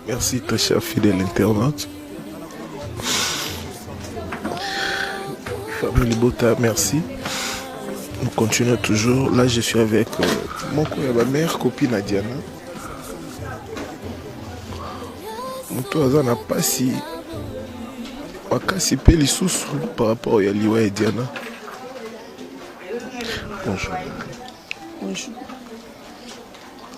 Merci très cher fidèle internaute. Famille Bota, merci. Nous continuons toujours. Là, je suis avec ma mère copine Diana. Mtu n'a pas si wakasi peli sous par rapport à Liwa et Diana. Bonjour. Bonjour.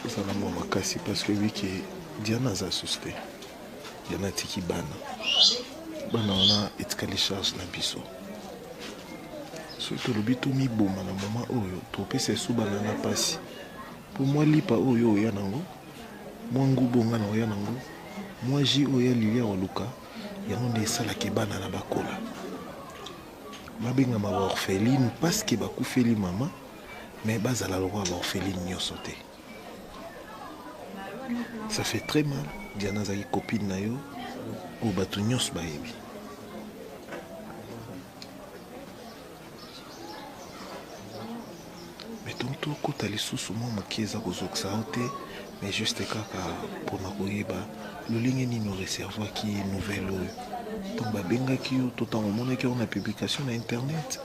Ça n'a pas wakasi parce que oui que Diana a susté. Diana tiki bana. Bana on a etkali charge na biso. Surtout le bito mi boma na moment oyo to pese sous bana na pasi. Pour moi lipa oyo ya nango. Moi ngubonga na ya nango. Moi ji oya lilia waluka. Yango nde sala ke bana na bakola. Babenga ma orpheline parce que bakufeli mama mais bazala lo ba orpheline nyoso te. Ça fait très mal. Diana zaki copine na yo ou batu nyos baebi. Mais tonto kota lisusu mo makieza kozoksa ote mais juste kaka pona koyeba lolingi ni no reservoir ki nouvelle oyo. Donc babenga ki yo totango monaki on a publication na internet.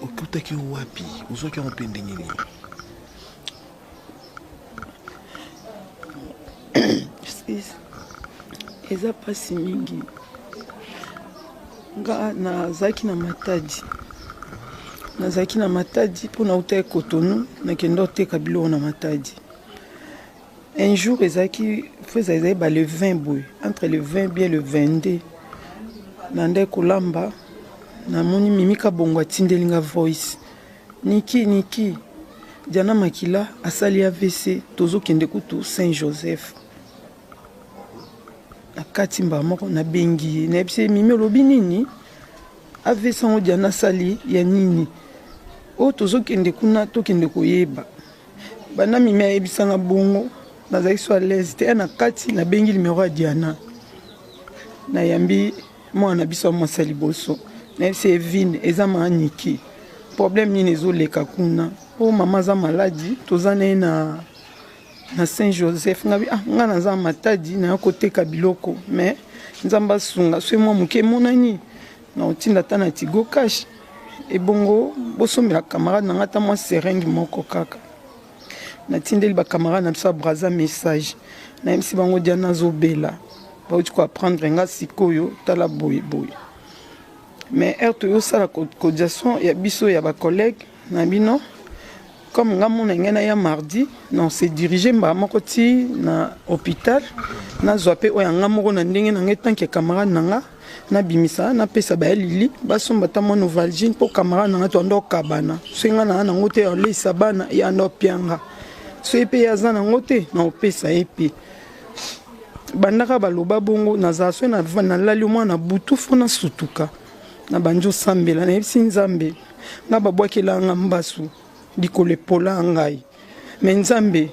okutaki wapi ozwaki yango mpe ndenge nini? eza pasi mingi nga nazalaki na Matadi mpona uta Cotonou nakende oteka biloko na Matadi. Un jour ezalaki ba le 20 boye, entre le 20 bien le 22 nande kolamba namoni Mimika Bongo atindelinga voice niki Diana Makila asali AVC tozokende kutu Saint-Joseph akati mba moko na bengi na ebise mimi olobi nini AVC ngo Diana sali ya nini o tozokende kuna tokende koyeba bana mimi ayebisanga bongo nazaki so à l'aise te na kati na bengi numéro ya Diana na yambi mwana biso mwasa liboso na ebise Evine eza maaniki problème nini ezoleka kuna o mama za maladi tozana na Saint-Joseph ngabi nga naza Matadi na koteka biloko mais nzamba sunga so mwa muke monani na otinda tana tigo cash e bongo bosomela camarade na ngata mwa seringue moko kaka na tindeli ba camarade na biso braza message na MC bango Diana zobela ba uti ko apprendre nga sikoyo tala boye mais erto yo sala cotisation ya biso ya ba collègue na bino comme nga mona ngena ya mardi non c'est dirigé mba moko ti na hôpital na zoape o ya nga moko na ndenge na ngetanke camarade nanga na bimisa na pesa ba lili basomba ta mo novalgine po camarade nanga to ndo kabana senga na ngote ya lisa bana ya ndo pianga so epe ya zana ngote na opesa epe bandaka baloba bongo na zaso na lali mwana butu fona sutuka na banjo sambela na ebisi nzambe na babwakela nga mbasu likolo epola ngai mais nzambe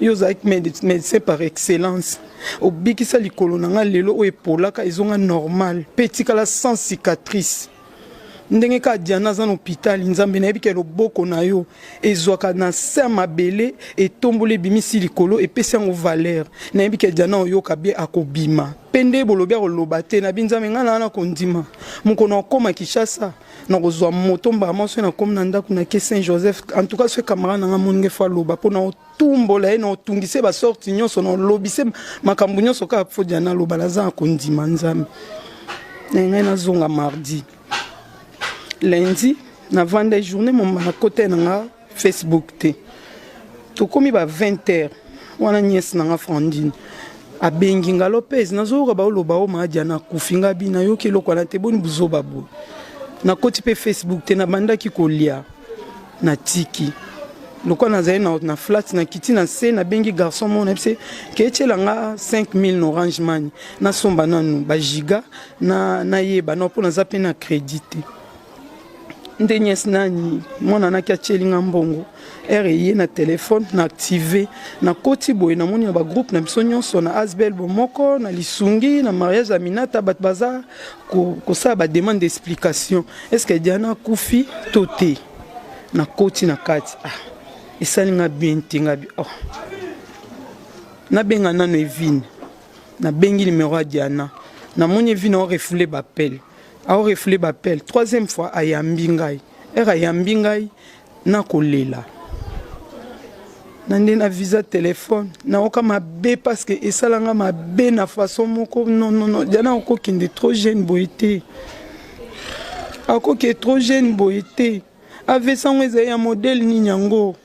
yo zaki médecin par excellence obikisa likolo na nga lelo o epolaka ezonga normal petikala sans cicatrice ndenge ka Diana za hôpital nzambe na yebike loboko na yo ezwaka na se mabele etombole bimisi likolo epesi yango valeur na yebike Diana oyoka bien akobima pende bolobi akoloba te na binzambe nga na kondima mokono akoma Kinshasa na kozwa moto mbama so na komi na ndako na ke Saint-Joseph en tout cas ce camarade nga moninge fa loba pona otumbola ye na otungise ba sorti nyonso na lobise makambu nyonso ka fo Diana loba la za kondima nzambe na ngai na zonga mardi lundi na vende journée mon na côté na Facebook te to komi ba 20h wana nièce na Frandine a benginga Lopez nazo ba loba o ma Diana kufinga bina yo ke lokwana te boni buzoba bo na koti pe Facebook te na banda ki kolia na tiki lokwana zaye na flat na kiti na se na bengi garçon mon epse ke ethelanga 5000 Orange Money na somba nanu ba giga na yeba no pona zape na crédit ndenyes nani mwana na kiachelinga mbongo RE na téléphone na activé na koti boy na moni ba groupe na biso nyonso na Asbel bomoko na lisungi na mariage Aminata bat baza ko sa ba demande d'explication est-ce que Diana kufi toté na koti na kati esalinga bien tinga bi na benga nano Evine na bengi numéro ya Diana na moni Evine o refoulé ba appel a reflé bappel troisième fois ayambi ngai ayambi ngai na kolela nande na visa téléphone na oka mabe parce que esalanga mabe na façon moko non Diana oko kinde trop jeune boité ako ke trop jeune boité ave sango ya modèle ni nyango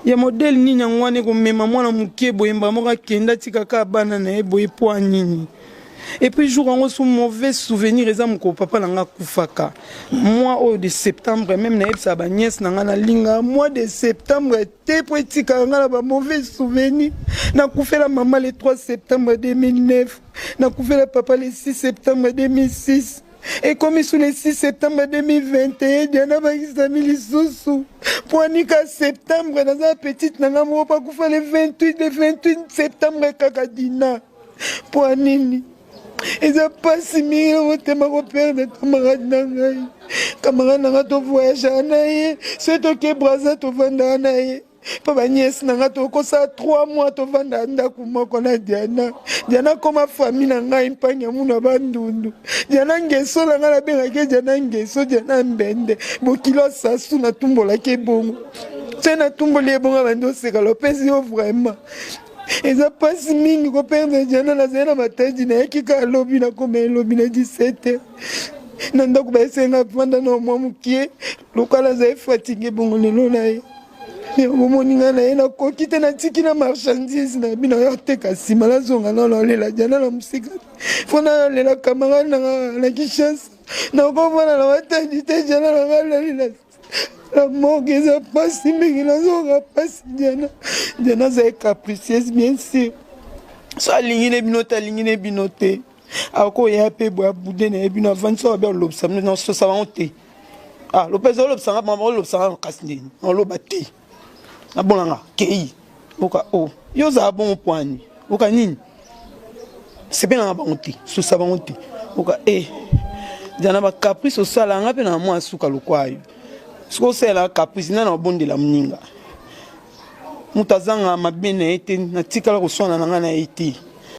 ya modèle ni nyango ane ko mema mwana mukie boyemba moka kenda tikaka bana na eboye po nini. Et puis jour en sous mauvais souvenir les âmes ko papa nanga kufaka mois de septembre même na sa ba nièce nanga na linga mois de septembre te poetika nga ba mauvais souvenir na kufela maman le 3 septembre 2009 na kufela papa le 6 septembre 2006 et comme sous le 6 septembre 2021 Diana ba kisami lisusu poanika septembre na za petite nanga mo pa kufa le 28 septembre kakadina poanini. Et ça passe si on te m'a repère de camarade nangai. Camarade nanga to voyage anaye. C'est toi qui brasa to vanda anaye. mpo baniesi na ngai tokosala 3 mois tovanda ndako moko na Diana koma famille na ngai mpanya muna bandundu Diana ngeso na ngai nabengaki Diana ngeso Diana mbende bokilo sasu natumbolaki ebongo te natumboli ebongo bandi oseka lopesi yo vraiment eza pasi mingi koperdre Diana nazali na matadi nayaki kaka lobi nakoma elobi na 17 na ndako baesenga vanda na mwa mokie lokala azali fatigue bongo lelo na ye omoni ngai na ye nakoki te natiki na marchandise na bino yo teka nsima nazonga nalolela Diana na mosika fo nalela camarade nanga na Kinshasa nakovana na matadi te Diana na ngai lalela la morgue eza pasi mingi nazonga pasi Diana azali capricieuse bien sûr so alingi ne bino te alingi ne bino te akoya mpe boya bude na ye bino avandi so babe olobisa bino sosa bango te lopeza olobisanga mama olobisanga makasi ndeni oloba te nabonanga kei oka yo ozala bongo pwani oka nini sepelanga bango te sosa bango te oka Diana bacaprice osalanga mpe na mwa asuka lokwayo soki osalelaka caprice nana obondela moninga moto azanga mabe na ye te natikala koswana na ngai na ye te